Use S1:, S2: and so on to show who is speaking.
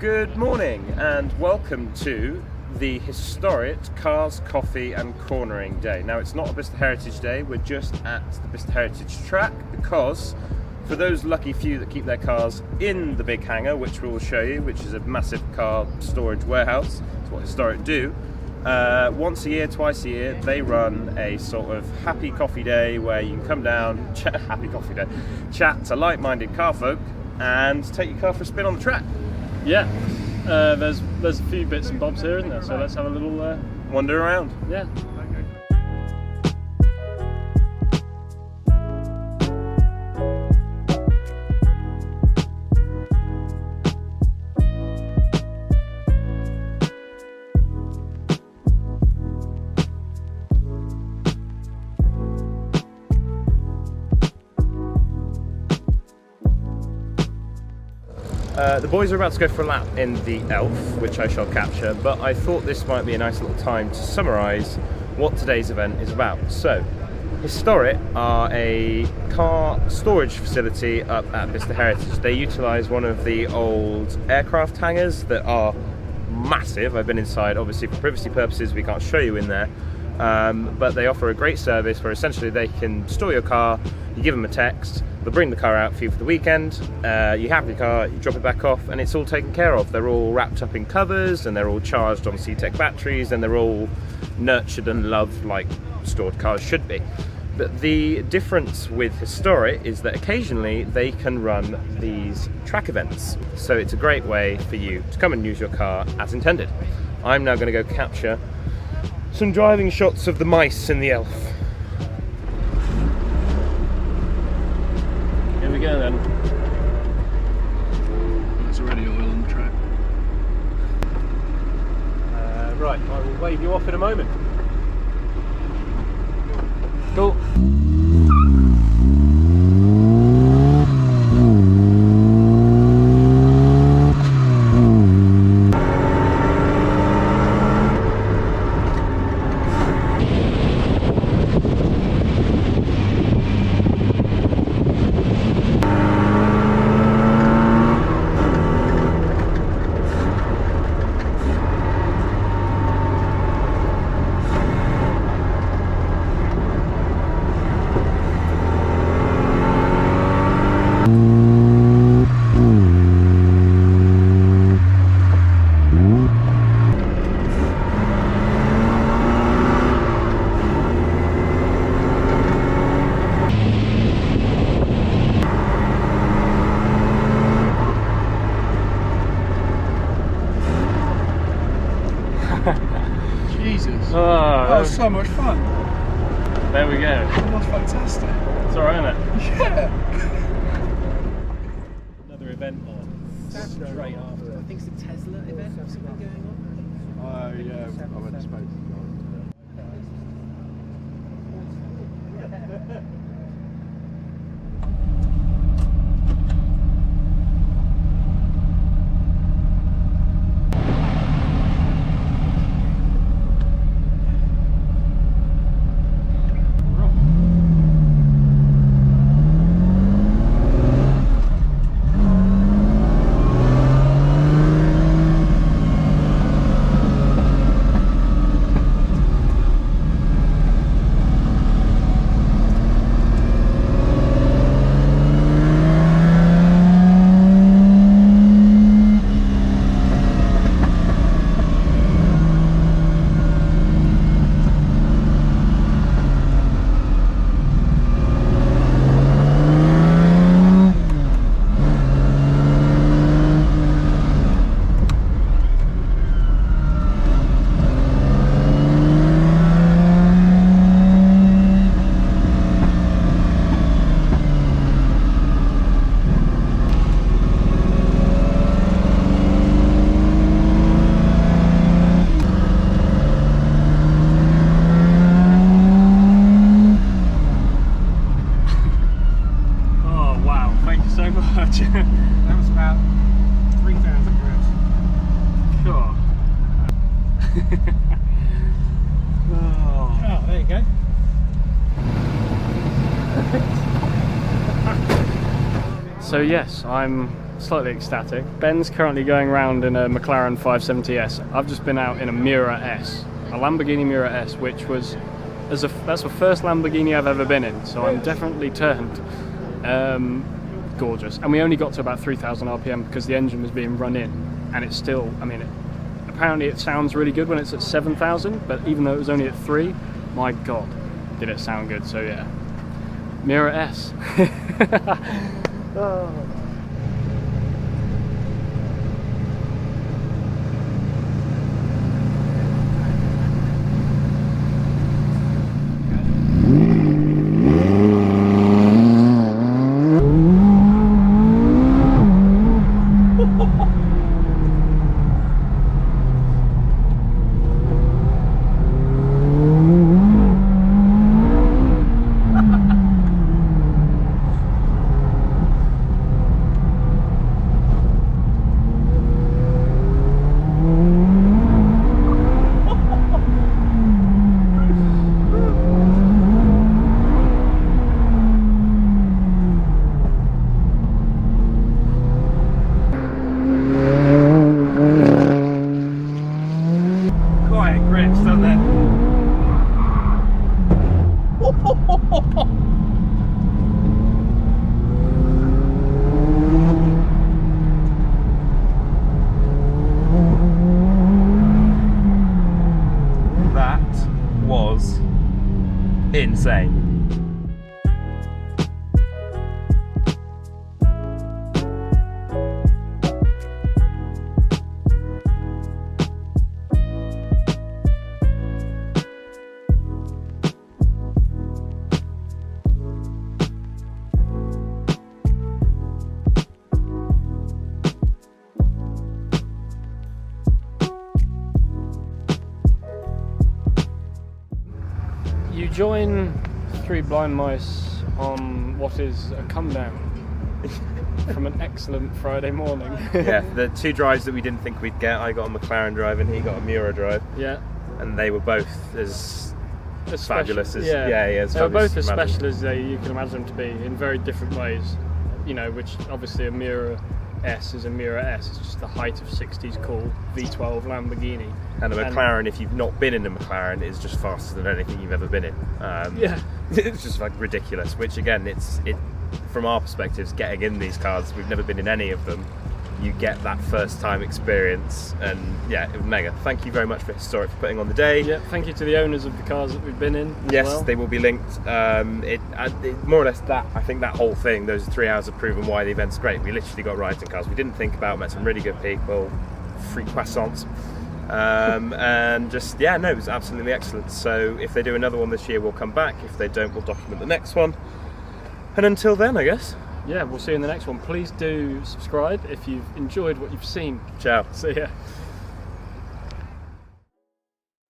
S1: Good morning and welcome to the historic Cars, Coffee and Cornering Day. Now it's not a Bicester Heritage Day, we're just at the Bicester Heritage track because for those lucky few that keep their cars in the big hangar, which we will show you, which is a massive car storage warehouse, that's what Historic do, once a year, twice a year, they run a sort of happy coffee day where you can come down, chat to like-minded car folk and take your car for a spin on the track.
S2: Yeah, there's a few bits and bobs here, isn't there? So let's have a little
S1: wander around.
S2: Yeah.
S1: The boys are about to go for a lap in the Elf, which I shall capture, but I thought this might be a nice little time to summarise what today's event is about. So, Historic are a car storage facility up at Bicester Heritage. They utilise one of the old aircraft hangars that are massive. I've been inside, obviously for privacy purposes we can't show you in there, but they offer a great service where essentially they can store your car, you give them a text, they'll bring the car out for you for the weekend, you have your car, you drop it back off and it's all taken care of. They're all wrapped up in covers and they're all charged on C-Tech batteries and they're all nurtured and loved like stored cars should be. But the difference with Historic is that occasionally they can run these track events. So it's a great way for you to come and use your car as intended. I'm now going to go capture some driving shots of the mice in the Elf.
S2: Here we go then.
S3: There's already oil on the track.
S1: Right, I will wave you off in a moment. Cool.
S3: Jesus.
S2: Oh,
S3: That was so much fun.
S2: there we go.
S3: That was fantastic.
S2: It's alright, isn't it?
S3: Yeah.
S2: Another event on straight after.
S4: I think it's the Tesla event or something going on.
S3: Oh yeah, I went to space.
S4: That was about 3,000 grams.
S2: Sure.
S4: Oh, there you go.
S2: So yes, I'm slightly ecstatic. Ben's currently going around in a McLaren 570S. I've just been out in a Miura S, a Lamborghini Miura S, which was that's the first Lamborghini I've ever been in, so I'm definitely turned. Gorgeous. And we only got to about 3,000 RPM because the engine was being run in, and it's still, I mean, apparently it sounds really good when it's at 7,000, but even though it was only at 3, my god, did it sound good. So yeah, Miura S. Oh.
S1: Insane.
S2: You join three blind mice on what is a come down from an excellent Friday morning.
S1: Yeah, the two drives that we didn't think we'd get, I got a McLaren drive and he got a Miura drive.
S2: Yeah.
S1: And they were both as fabulous as
S2: they were both as special as you can imagine them to be in very different ways. You know, which obviously a Miura S is a Miura S. It's just the height of 60s cool V12 Lamborghini.
S1: And a McLaren, if you've not been in a McLaren, is just faster than anything you've ever been in.
S2: Yeah,
S1: it's just like ridiculous. Which again, it from our perspectives, getting in these cars, we've never been in any of them. You get that first time experience, and yeah, it was mega. Thank you very much for Historic for putting on the day.
S2: Yeah, thank you to the owners of the cars that we've been in.
S1: Yes,
S2: well.
S1: they will be linked. It more or less that. I think that whole thing, those 3 hours, have proven why the event's great. We literally got rides in cars we didn't think about, met some really good people, free croissants, and just it was absolutely excellent. So if they do another one this year, we'll come back. If they don't, we'll document the next one. And until then, I guess.
S2: Yeah, we'll see you in the next one. Please do subscribe if you've enjoyed what you've seen.
S1: Ciao.
S2: See ya.